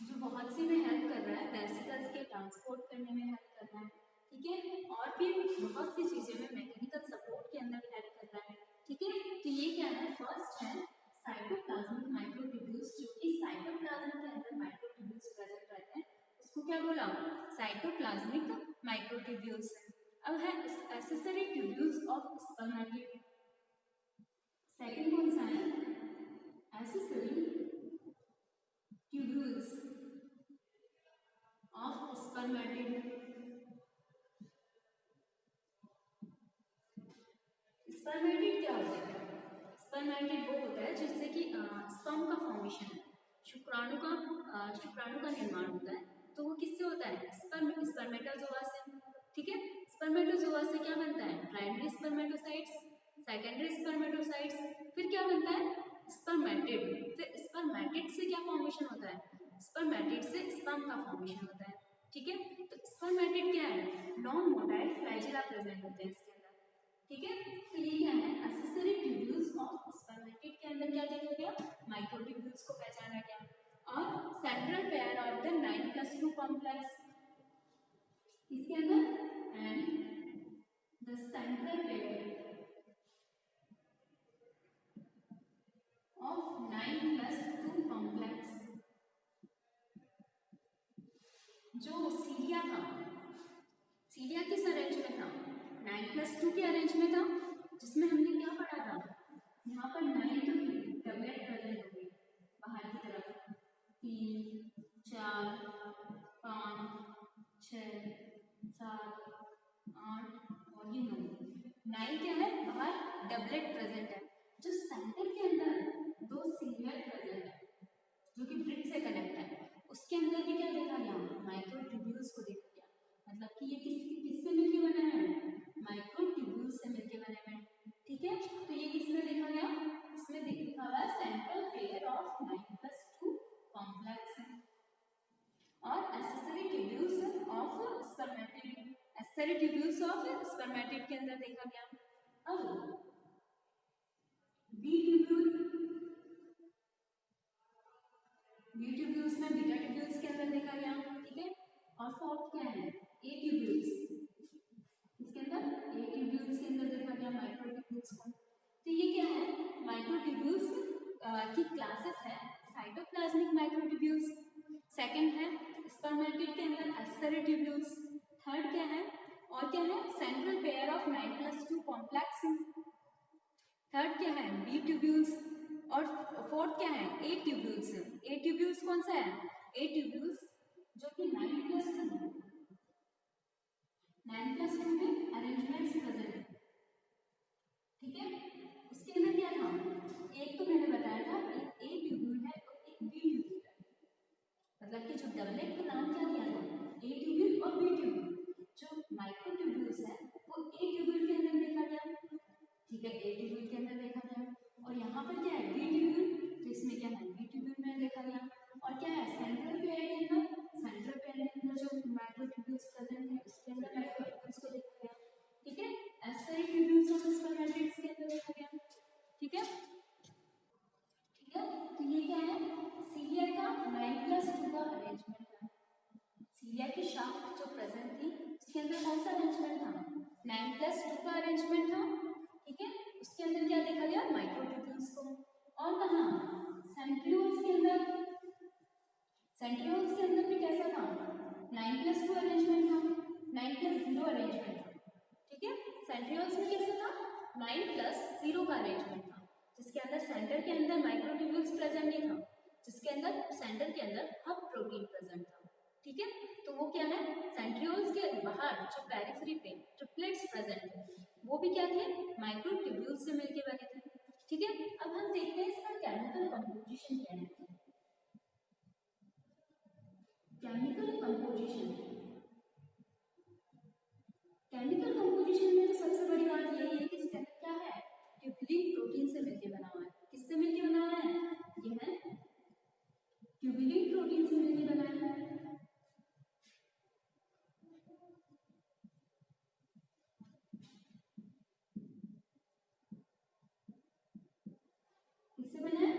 जो बहुत सी में हेल्प कर रहा है, वेसिकल्स के ट्रांसपोर्ट करने में हेल्प कर रहा है, ठीक है, और भी बहुत सी चीजें में मैकेनिकल सपोर्ट के अंदर हेल्प कर रहा है, ठीक है। तो ये क्या है, फर्स्ट है साइटोप्लाज्मिक माइक्रोट्यूब्यूल्स, जो कि साइटोप्लाज्म के अंदर माइक्रोट्यूब्यूल्स प्रेजेंट रहते हैं, उसको क्या बोला, साइटोप्लाज्मिक माइक्रोट्यूब्यूल्स। अब है accessory tubules of spermatid, second कौन सा है, accessory tubules of spermatid. Spermatid क्या होता है, स्पर्मेटिड वो होता है जिससे कि स्पर्म का फॉर्मेशन है, शुक्राणु का निर्माण होता है, तो वो किससे होता है, स्पर्मेटोजोआ से, ठीक है। स्पर्मेटोजोआ से क्या बनता है, प्राइमरी स्पर्मेटोसाइट्स, सेकेंडरी स्पर्मेटोसाइट्स, फिर क्या बनता है, स्पर्मेटिड, फिर स्पर्मेटिड से क्या फॉर्मेशन होता है, स्पर्मेटिड से स्पर्म का फॉर्मेशन होता है, ठीक है। तो स्पर्मेटिड क्या है, नॉन मोटाइल फ्लैजिला प्रेजेंट होते हैं इसके अंदर, ठीक है। तो ये क्या है, एक्सेसरी ट्यूब्यूल्स ऑफ स्पर्मेटिड के अंदर क्या देखा गया, माइक्रोट्यूब्यूल्स को पहचाना गया। और central pair of the 9+2 complex, इसके अंदर and the central pair of 9+2 complex, जो सीलिया था, सीलिया किस अरेंज में था, 9+2 के अरेंज में था, जिसमें हमने क्या पढ़ा था, यहाँ पर 9 तो डबलेट प्रेजेंट होगी बाहर की तरफ, 3 4 5 6 7 8 और ये 9 क्या है, बाहर डबलेट प्रेजेंट है, जो सेंटर के अंदर 2 सिंगलेट प्रेजेंट है, जो कि ब्रिक से कनेक्ट है, उसके अंदर भी क्या देखा गया, माइक्रोट्यूब्यूल्स को देखा गया, मतलब कि ये किससे मिलके बना है, माइक्रोट्यूब्यूल्स से मिलके बने हुए हैं, ठीक है। तो ये किसमें देखा गया, इसमें लिखा हुआ है सेंट्रल पेयर ऑफ 9+2 कॉम्प्लेक्स और एक्सेसरी ट्यूब्यूल्स ऑफ स्पर्मेटिड, सारे ट्यूब्यूल्स ऑफ स्पर्मेटिड के अंदर देखा गया। अब बी ट्यूब्यूल्स में बीटा ट्यूब्यूल्स के अंदर देखा गया, ठीक है। और फोर्थ क्या है, ए ट्यूब्यूल्स, इसके अंदर ए ट्यूब्यूल्स के अंदर देखा गया माइक्रो ट्यूब्यूल्स को। तो ये क्या है, माइक्रो ट्यूब्यूल्स की क्लासेस है, साइटोप्लाज्मिक माइक्रो ट्यूब्यूल्स, सेकंड है स्पर्मेटिड के अंदर एस्फेरिक ट्यूब्यूल्स, थर्ड क्या है, और क्या है, central pair of 9+2 complex, third क्या है बी ट्यूब्यूल्स, और फोर्थ क्या है ए ट्यूब्यूल्स। ए ट्यूब्यूल्स कौन सा है, ए ट्यूब्यूल्स जो कि 9+2 में अरेंजमेंट्स प्रेजेंट है, ठीक है। उसके अंदर क्या था, एक तो मैंने बताया था एक ए ट्यूब्यूल है और एक बी ट्यूब्यूल है, मतलब कि जो डबलेट का नाम क्या दिया था, ए ट्यूब्यूल और बी ट्यूब्यूल। जो माइक्रो ट्यूब्यूल्स है वो ए ट्यूब्यूल के अंदर देखा गया, ठीक है, ए ट्यूब्यूल के अंदर देखा गया। और यहाँ पर क्या है बी ट्यूब्यूल, तो इसमें क्या है बी ट्यूब्यूल में देखा गया। और क्या है सेंट्रल पेयर के अंदर, सेंट्रल पेयर के अंदर जो माइक्रो ट्यूब्यूल्स प्रेजेंट है उसके अंदर माइक्रो ट्यूब्यूल्स को देखा गया, ठीक है। एस्फेरिक ट्यूब्यूल्स ऑफ स्पर्मेटिड्स के अंदर देखा गया, ठीक है, ठीक है। तो ये क्या है, सीलिया का 9+2 का अरेंजमेंट है, सीलिया की शाफ्ट जो प्रेजेंट थी उसके अंदर कौन सा अरेंजमेंट था, 9+2 का अरेंजमेंट था, ठीक है। उसके अंदर क्या देखा गया माइक्रो ट्यूब्यूल्स को। और कहाँ सेंट्रियोल्स के अंदर, सेंट्रियोल्स के अंदर भी कैसा था, 9+2 अरेंजमेंट था, 9+0 अरेंजमेंट था, ठीक है। सेंट्रियोल्स में कैसा था 9+0 का अरेंजमेंट था, जिसके अंदर सेंटर के अंदर माइक्रो ट्यूब्यूल्स प्रेजेंट नहीं था, जिसके अंदर सेंटर के अंदर हब प्रोटीन प्रेजेंट था, ठीक है। तो वो क्या है, सेंट्रियोल्स के बाहर जो पेरिफेरी पे ट्रिपलेट्स प्रेजेंट थे वो भी क्या थे, माइक्रो ट्यूब्यूल्स से मिलके बने थे, ठीक है। अब हम देखते हैं इसका केमिकल कंपोजिशन क्या है। केमिकल कंपोजिशन, केमिकल कंपोजिशन में तो सबसे बड़ी बात यही है कि इसके अंदर क्या है, ट्यूबुलिन प्रोटीन से मिलके बना हुआ है। किससे मिलके बना हुआ है, ये है ट्यूबुलिन प्रोटीन से मिलके बना है। किससे बना है,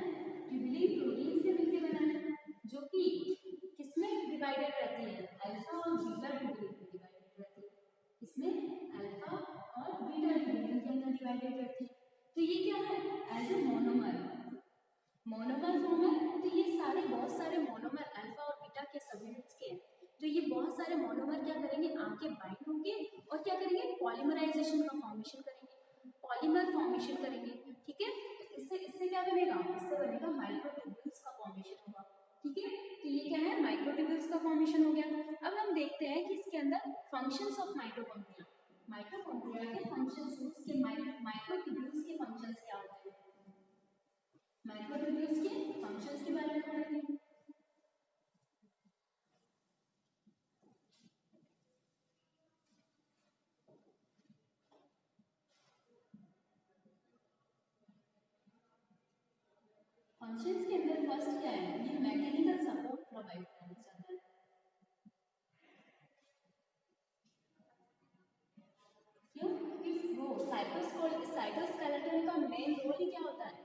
ट्यूबुलिन प्रोटीन से मिलके बना है, जो कि किसमें डिवाइडेड रहती है, अल्फा और बीटा ट्यूबुलिन में डिवाइडेड रहती है, किसमें, अल्फा और बीटा ट्यूबुलिन के अंदर डिवाइडेड रहती है। तो ये क्या है, as a monomer, monomer form है। तो ये सारे बहुत सारे मोनोमर अल्फा और बीटा के सबयूनिट्स के हैं, तो ये बहुत सारे मोनोमर क्या करेंगे, आके बाइंड होंगे और क्या करेंगे, पॉलीमराइजेशन का फॉर्मेशन करेंगे, पॉलीमर फॉर्मेशन करेंगे, ठीक है। इससे इससे क्या बनेगा, इससे बनेगा माइक्रोट्यूब्यूल्स का फॉर्मेशन होगा, ठीक है। तो ये क्या है, माइक्रोट्यूब्यूल्स का फॉर्मेशन हो गया। अब हम देखते हैं कि इसके अंदर फंक्शंस ऑफ माइटोकॉन्ड्रिया, माइटोकॉन्ड्रिया के फंक्शंस, इसके माइक्रोट्यूब्यूल्स के फंक्शंस क्या होते हैं, माइक्रोट्यूब्यूल्स के फंक्शंस के बारे में पढ़ेंगे। फंक्शंस के अंदर फर्स्ट क्या है, ये मैकेनिकल सपोर्ट प्रोवाइड करना चाहता है, क्यों, कि वो साइटोस्केलेटन का मेन रोल ही क्या होता है,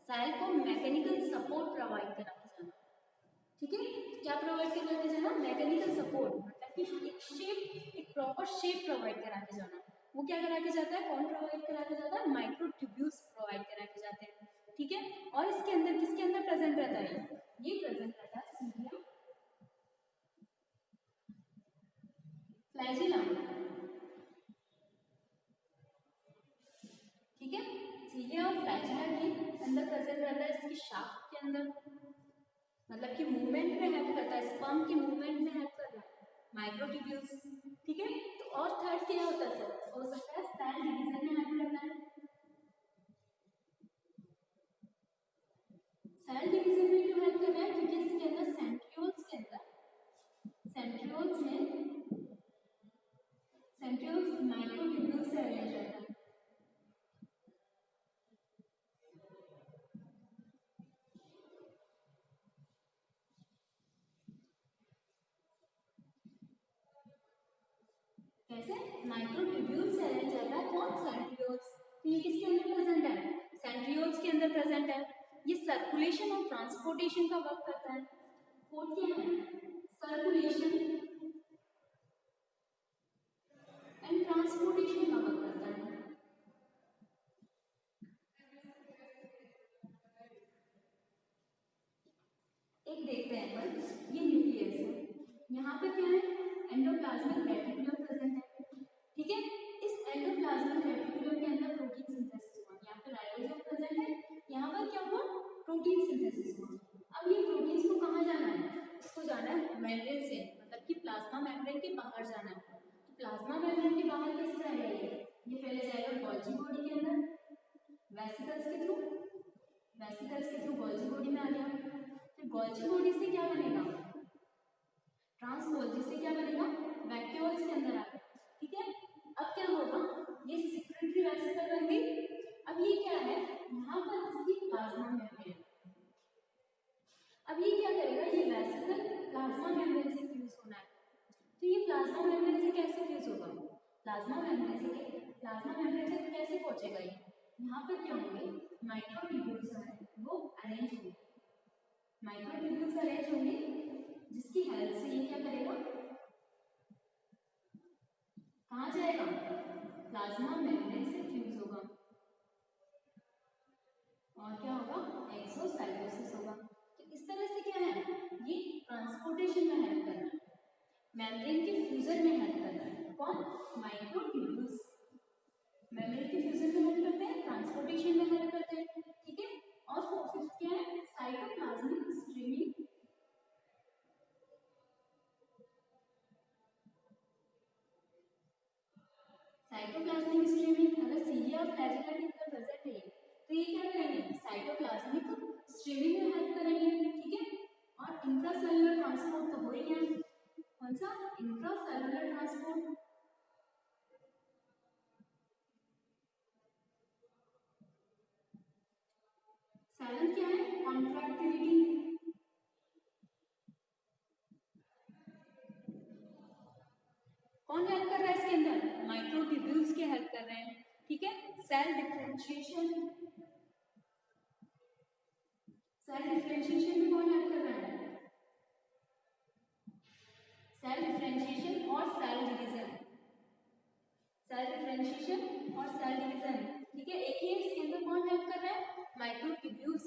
सेल को मैकेनिकल सपोर्ट प्रोवाइड करा के जाना, ठीक है। क्या प्रोवाइड करा के जाना, मैकेनिकल सपोर्ट, मतलब कि एक शेप, एक प्रॉपर शेप प्रोवाइड करा के जाना। वो क्या करा के जाता है, कौन प्रोवाइड करा के जाता है, माइक्रोट्यूब्यूल्स प्रोवाइड करा के जाते हैं, ठीक है। और इसके अंदर किसके अंदर प्रेजेंट रहता है, ये प्रेजेंट रहता है सीलिया फ्लैजिलम, ठीक है। सीलिया और फ्लैजिला के अंदर प्रेजेंट रहता है, इसकी शाफ्ट के अंदर, मतलब कि मूवमेंट में हेल्प करता है, स्पर्म की मूवमेंट में हेल्प कर रहा है माइक्रोट्यूब्यूल्स, ठीक है। तो और थर्ड क्या होता है, सर हो सकता है सेल डिवीजन में हेल्प करता है, सेल डिवीजन में क्यों हेल्प कर रहा है, क्योंकि इसके अंदर सेंट्रियोल्स के अंदर, सेंट्रियोल्स में, सेंट्रियोल्स माइक्रोट्यूब्यूल्स से अरेंज रहता है, कैसे जैसे माइक्रोट्यूब्यूल्स अरेंज रहता है कौन, सेंट्रियोल्स, तो ये किसके अंदर प्रेजेंट है, सेंट्रियोल्स के अंदर प्रेजेंट है। ये सर्कुलेशन और ट्रांसपोर्टेशन का वर्क करता है। फोर्थ क्या है, सर्कुलेशन एंड ट्रांसपोर्टेशन का वर्क करता है। एक देखते हैं अपन, ये न्यूक्लियस है, यहाँ पे क्या है, एंडोप्लाज्मिक रेटिकुलम प्रेजेंट है, ठीक है। इस एंडोप्लाज्मिक रेटिकुलम के अंदर प्रोटीन सिंथेसिस हुआ, यहाँ पे राइबोसोम प्रेजेंट है, यहाँ पर क्या हुआ, प्रोटीन सिंथेसिस हुआ। अब ये प्रोटीन्स को कहाँ जाना है, इसको जाना है मेम्ब्रेन से, मतलब कि प्लाज्मा मेम्ब्रेन के बाहर जाना है। तो प्लाज्मा मेम्ब्रेन के बाहर किस तरह है, ये पहले जाएगा गोल्जी बॉडी के अंदर, वेसिकल्स के थ्रू, वेसिकल्स के थ्रू गोल्जी बॉडी में आ गया। फिर गोल्जी बॉडी से क्या बनेगा, ट्रांसपोर्ट, जिससे क्या बनेगा, वैक्यूल्स के अंदर आ गया, ठीक है। अब क्या होगा, ये सेक्रेटरी वेसिकल बन गई। अब ये क्या है, यहाँ पर इसकी प्लाज्मा मेम्ब्रेन, अब ये क्या करेगा, ये वेसिकल प्लाज्मा मेम्ब्रेन से फ्यूज होना है। तो ये प्लाज्मा मेम्ब्रेन से कैसे फ्यूज होगा, प्लाज्मा मेम्ब्रेन से, प्लाज्मा मेम्ब्रेन तक कैसे पहुंचेगा ये, यहाँ पर क्या होंगे, माइक्रोट्यूब्यूल्स हैं वो अरेंज होंगे, माइक्रोट्यूब्यूल्स अरेंज होंगे, जिसकी हेल्प से ये क्या करेगा, कहाँ जाएगा, प्लाज्मा मेम्ब्रेन से फ्यूज होगा और क्या होगा, एक्सोसाइटोसिस होगा। तो इस तरह से क्या है, ये ट्रांसपोर्टेशन में हेल्प कर रहा है, मेम्ब्रेन के फ्यूजन में हेल्प कर रहा है, कौन, माइक्रोट्यूब्यूल्स, मेम्ब्रेन के फ्यूजन में हेल्प करते हैं, ट्रांसपोर्टेशन में हेल्प करते हैं, ठीक है। और फिफ्थ क्या है, साइटोप्लाज्मिक स्ट्रीमिंग, साइटोप्लाज्मिक स्ट्रीमिंग, अगर सीलिया और फ्लैजेला के अंदर प्रेजेंट है तो ये क्या करेंगे, साइटोप्लाज्मिक स्ट्रीमिंग में हेल्प करेंगे, ठीक है। और इंट्रासेलुलर ट्रांसपोर्ट तो हो ही है, कौन सा, इंट्रासेलुलर ट्रांसपोर्ट, सेवन क्या है, कॉन्ट्रैक्टिलिटी, कौन हेल्प कर रहा है इसके अंदर, माइक्रोट्यूब्यूल्स के हेल्प कर रहे हैं, ठीक है। सेल डिफरेंशिएशन, सेल डिफरेंशिएशन में कौन हेल्प कर रहा है, सेल डिफरेंशिएशन और सेल डिवीजन, सेल डिफरेंशिएशन और सेल डिवीजन, ठीक है। एक ही है, इसके अंदर कौन हेल्प कर रहा है, माइक्रोट्यूब्यूल्स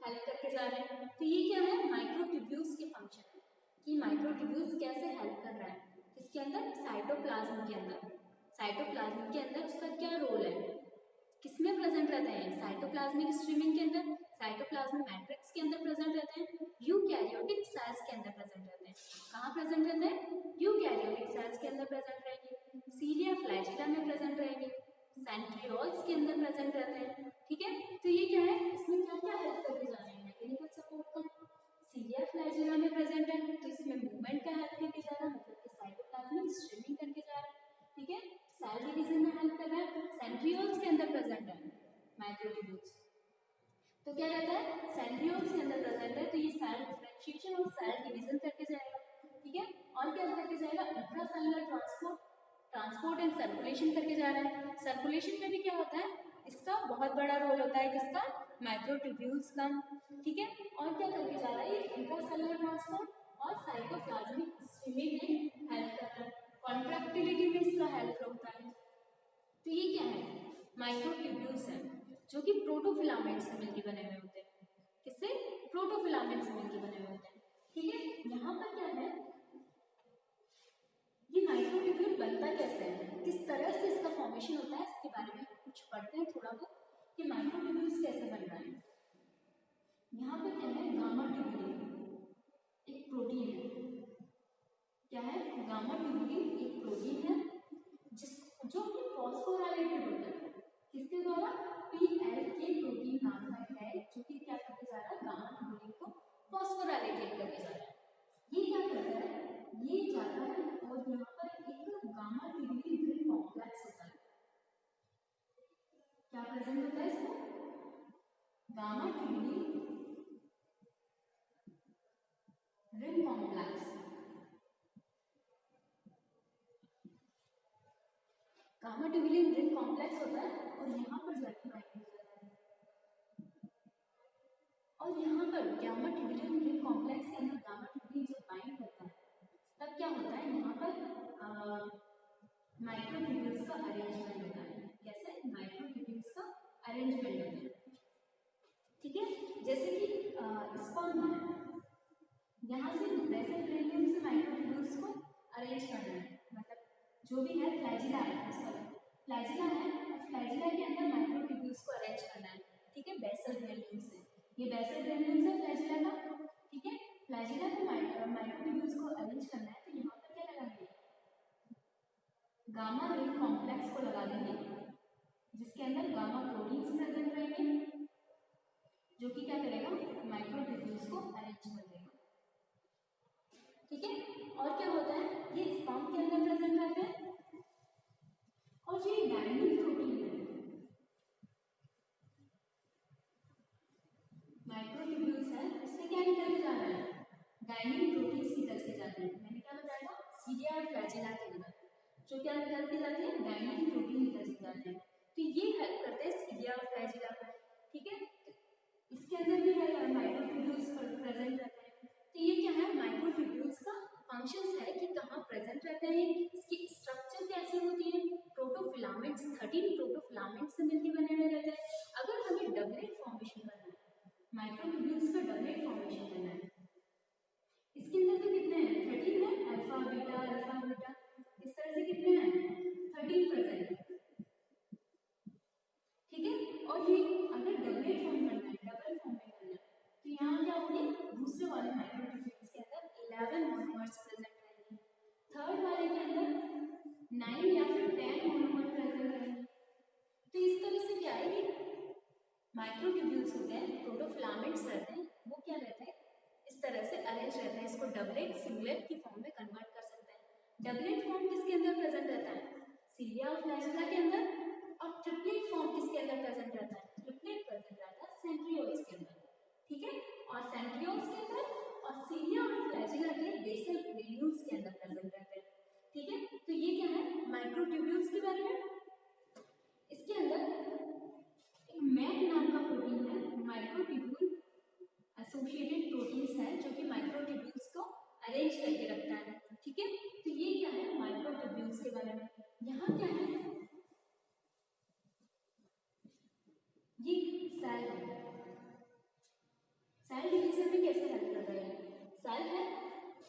हेल्प करके जा रहे हैं। तो ये क्या है, माइक्रोट्यूब्यूल्स के फंक्शन है कि माइक्रोट्यूब्यूल्स कैसे हेल्प कर रहा है, इसके अंदर साइटोप्लाज्म के अंदर, साइटोप्लाज्म के अंदर उसका क्या रोल है, किसमें प्रेजेंट रहते हैं, साइटोप्लाज्मिक स्ट्रीमिंग के अंदर, साइटोप्लाज्म मैट्रिक्स के अंदर प्रेजेंट रहते हैं, यूकैरियोटिक सेल्स के अंदर प्रेजेंट रहते हैं, कहाँ प्रेजेंट रहते हैं, यूकैरियोटिक सेल्स के अंदर प्रेजेंट रहेंगे, सीलिया फ्लैजिला में प्रेजेंट रहेंगे, सेंट्रियोल्स के अंदर प्रेजेंट रहते हैं, ठीक है। तो ये क्या है, इसमें क्या क्या हेल्प करके जा रहे हैं, मैकेनिकल सपोर्ट का, सीलिया फ्लैजिला में प्रेजेंट है तो इसमें मूवमेंट का हेल्प करके जा रहा है, मतलब कि साइटोप्लाज्मिक स्ट्रीमिंग करके जा रहा है, ठीक है। सेल डिवीजन में हेल्प कर रहा है, सेंट्रियोल्स के अंदर प्रेजेंट है माइक्रोट्यूब्यूल्स, तो क्या रहता है, सेंट्रियोल्स के अंदर प्रेजेंट है, तो ये सेल डिफरेंशिएशन और सेल डिवीजन करके जाएगा, ठीक है। और क्या करके जाएगा, intracellular transport, transport and circulation करके जा रहा है। सर्कुलेशन में भी क्या होता है, इसका बहुत बड़ा रोल होता है, किसका, माइक्रोट्यूब्यूल्स का, ठीक है। और क्या करके जा रहा है, इंट्रासेलुलर ट्रांसपोर्ट और साइटोप्लाज्मिक स्ट्रीमिंग में हेल्प कर रहा है, कॉन्ट्रैक्टिलिटी में इसका हेल्प होता है। तो ये क्या है, माइक्रोट्यूब्यूल्स है जो कि प्रोटोफिलामेंट से मिलकर बने हुए होते हैं, किससे, प्रोटोफिलामेंट से मिलकर बने हुए होते हैं, ठीक है। यहाँ पर क्या है, ये माइक्रोट्यूब्यूल बनता कैसे है, किस तरह से इसका फॉर्मेशन होता है, इसके बारे में कुछ पढ़ते हैं थोड़ा बहुत कि माइक्रोट्यूब्यूल्स कैसे बन रहा है। यहाँ पर क्या है, गामा ट्यूब्यूलिन एक प्रोटीन है, क्या है, गामा ट्यूब्यूलिन एक प्रोटीन है जिस जो कि फॉस्फोराइलेटेड होता है, किसके द्वारा, PLK प्रोटीन नाम का है जो कि क्या करके जा रहा है, गामा ट्यूब्यूलिन को फॉस्फोराइलेटेड करके जा रहा है। ये क्या करता है, ये जाता है और यहाँ पर एक गामा ट्यूब्यूलिन रिंग कॉम्प्लेक्स होता है, क्या प्रेजेंट होता है इसमें, gamma tubulin ring complex, directly bind हो जाता है। और यहाँ पर गामा ट्यूबिन रिंग कॉम्प्लेक्स के अंदर गामा ट्यूबिन जब बाइंड करता है तब क्या होता है, यहाँ पर माइक्रोट्यूब्यूल्स का अरेंजमेंट होता है। कैसे? माइक्रोट्यूब्यूल्स का अरेंजमेंट होता है, ठीक है। जैसे कि स्पर्म है, यहाँ से बेसल ग्रेन्यूल से माइक्रोट्यूब्यूल्स को अरेंज करना है, मतलब जो भी है फ्लैजिला है, फ्लैजिला है और फ्लैजिला के अंदर माइक्रोट्यूब्यूल्स को अरेंज करना है, ठीक है, बेसल ग्रेन्यूल से। ये बेसल ग्रेन्यूल है फ्लैजिला का, ठीक है। फ्लैजिला को माइक्रोट्यूब्यूल्स को अरेंज करना है, तो यहाँ पर क्या लगाएंगे, गामा रिंग कॉम्प्लेक्स को लगा देंगे, जिसके अंदर गामा प्रोटीन्स प्रेजेंट रहेंगे, जो कि क्या करेगा, माइक्रोट्यूब्यूल्स को अरेंज कर देगा, ठीक है। और क्या होता है, ये स्पर्म के अंदर प्रेजेंट रहते हैं, और जो ये गाइनिन प्रोटीन है, माइक्रोट्यूब्यूल्स है, इससे क्या निकल के जा रहा है, गाइनिन प्रोटीन्स निकल के जाते हैं। मैंने क्या बताया था, सीडिया और फ्लैजिला के अंदर जो क्या निकल के जाते हैं, गाइनिन प्रोटीन निकल के जाते हैं। तो ये हेल्प करते हैं सीडिया और फ्लैजिला को, ठीक है। इसके अंदर भी माइक्रोट्यूब्यूल्स प्रेजेंट रहते हैं। तो ये क्या है, माइक्रोट्यूब्यूल्स का फंक्शंस है कि कहाँ प्रेजेंट रहते हैं, इसकी स्ट्रक्चर कैसी होती है। प्रोटोफिलामेंट्स 13 प्रोटोफिलामेंट्स से मिलकर बने हुए रहते हैं। अगर हमें डबलेट फॉर्मेशन करना है, माइक्रोट्यूब्यूल्स का डबलेट फॉर्मेशन करना है, इसके अंदर तो कितने हैं, 13 है, अल्फा बीटा, इस तरह से कितने हैं, 13 प्रेजेंट, ठीक है। और ये अगर डबलेट फॉर्म करना है, डबल फॉर्म में करना है, तो यहाँ क्या होंगे, दूसरे वाले माइक्रोट्यूब्यूल्स के अंदर 11 मोनोमर्स प्रेजेंट रहेंगे, थर्ड वाले के अंदर 9 या फिर 10 मोनोमर प्रेजेंट रहेंगे। तो इस तरह से क्या है, माइक्रोट्यूब्यूल्स होते हैं, प्रोटोफिलामेंट्स रहते हैं, वो क्या रहते हैं, इस तरह से अरेंज रहते हैं। इसको डबलेट सिंगलेट की फॉर्म में कन्वर्ट कर सकते हैं। डबलेट फॉर्म किसके अंदर प्रेजेंट रहता है, सीलिया और फ्लैजिला के अंदर, और ट्रिपलेट फॉर्म किसके अंदर प्रेजेंट रहता है, ट्रिपलेट प्रेजेंट रहता है सेंट्रियोल्स के अंदर, ठीक है। और सेंट्रियोल्स के अंदर और सीलिया और फ्लैजिला के बेसल ग्रेन्यूल्स के अंदर प्रेजेंट रहते हैं, ठीक है। तो ये क्या है, माइक्रोट्यूब्यूल्स के बारे में। इसके अंदर एक मैक नाम का प्रोटीन है, माइक्रोट्यूब्यूल एसोसिएटेड प्रोटीन्स है, जो कि माइक्रोट्यूब्यूल्स को अरेंज करके रखता है, ठीक है। तो ये क्या है, माइक्रोट्यूब्यूल्स के बारे में। यहाँ क्या है, ये सेल है, सेल डिवीजन में कैसे हेल्प कर रहा है, सेल है,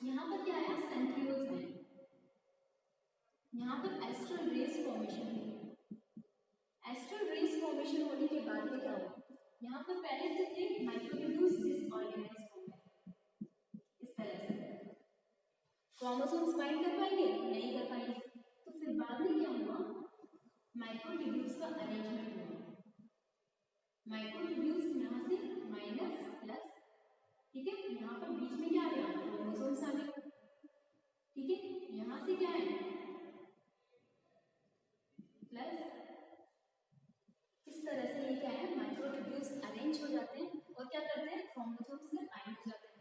यहाँ पर क्या है, सेंट्रियोल्स है, यहाँ पर एस्ट्रल रेस फॉर्मेशन है। एस्ट्रल रेस फॉर्मेशन होने के बाद में क्या होगा, यहाँ पर पहले से थे माइक्रोट्यूब्यूल्स डिसऑर्गेनाइज फॉर्म में, इस तरह से क्रोमोसोम्स बाइंड कर पाएंगे, नहीं कर पाएंगे। तो फिर बाद में क्या हुआ, माइक्रोट्यूब्यूल्स का अरेंजमेंट हुआ, माइक्रोट्यूब्यूल्स यहाँ से माइनस प्लस, ठीक है, यहाँ पर बीच में क्या आ गया, क्रोमोसोम्स आ गए, ठीक है। यहाँ से क्या है, प्लस, इस तरह से ये क्या है, माइक्रोट्यूब्यूल्स अरेंज हो जाते हैं और क्या करते हैं, क्रोमोसोम्स में बाइंड हो जाते हैं।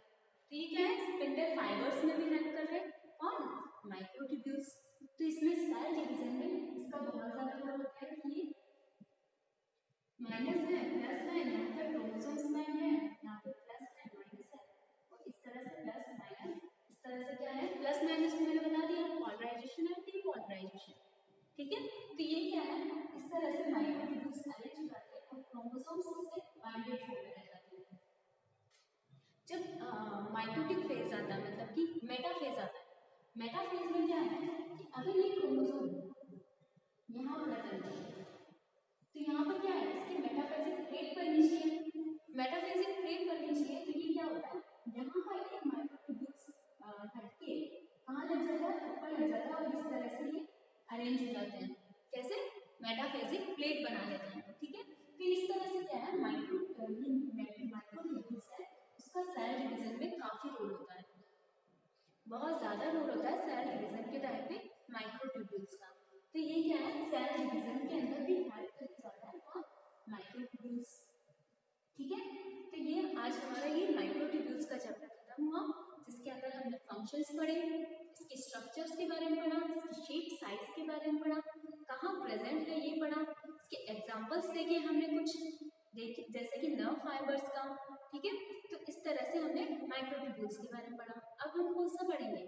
तो ये क्या है, स्पिंडल फाइबर्स में भी हेल्प कर रहे हैं, कौन, माइक्रोट्यूब्यूल्स। तो इसमें सेल डिवीजन में इसका बहुत ज्यादा रोल होता है कि माइनस है प्लस है, यहाँ पर क्रोमोसोम्स बाइंड है, यहाँ पर प्लस है माइनस है, और इस तरह से प्लस माइनस, इस तरह से क्या है, प्लस माइनस मैंने बता दिया, पोलराइजेशन है, डीपोलराइजेशन, ठीक है। तो ये क्या है, इस तरह से माइक्रोट्यूब्यूल्स अरेंज हो जाते हैं और क्रोमोसोम्स से बाइंडेड हो जाते हैं। जब माइटोटिक फेज आता है, मतलब कि मेटाफेज आता है, मेटाफेज में क्या है कि अगर ये क्रोमोसोम यहाँ प्रेजेंट है, तो यहाँ पर क्या है, इसके मेटाफेजिक प्लेट बननी चाहिए, मेटाफेजिक प्लेट बननी चाहिए। तो ये क्या होता है, यहाँ पर एक माइक्रोट्यूब्यूल्स हटके कहाँ लग जाता है, ऊपर लग जाता है, और इस तरह से ये अरेंज हो जाते हैं, कैसे, मेटाफेजिक प्लेट बना लेते हैं, ठीक है। तो इस तरह से क्या है, माइक्रोट्यूब्यूल्स है, उसका सेल डिवीजन में काफी रोल होता है, बहुत ज्यादा रोल होता है सेल डिवीजन के टाइम पे माइक्रोट्यूब्यूल्स का। तो ये क्या है, सेल डिवीजन के अंदर भी हेल्प करके जाता है और माइक्रोट्यूब्यूल्स, ठीक है। तो ये आज हमारा ये माइक्रोट्यूब्यूल्स का चैप्टर खत्म हुआ, जिसके अंदर हमने फंक्शंस पढ़े, इसके स्ट्रक्चर्स के बारे में पढ़ा, इसकी शेप साइज के बारे में पढ़ा, कहाँ प्रेजेंट है ये पढ़ा, इसके एग्जाम्पल्स देखे हमने कुछ, देखिए जैसे कि नर्व फाइबर्स का, ठीक है। तो इस तरह से हमने माइक्रोट्यूब्यूल्स के बारे में पढ़ा। अब हम कौन सा पढ़ेंगे,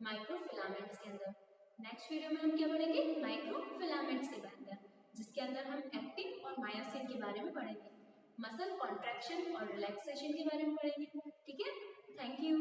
माइक्रोफिलामेंट्स के अंदर। नेक्स्ट वीडियो में हम क्या पढ़ेंगे, माइक्रोफिलामेंट्स के अंदर, जिसके अंदर हम एक्टिन और मायोसिन के बारे में पढ़ेंगे, मसल कॉन्ट्रैक्शन और रिलैक्सेशन के बारे में पढ़ेंगे, ठीक है। Thank you.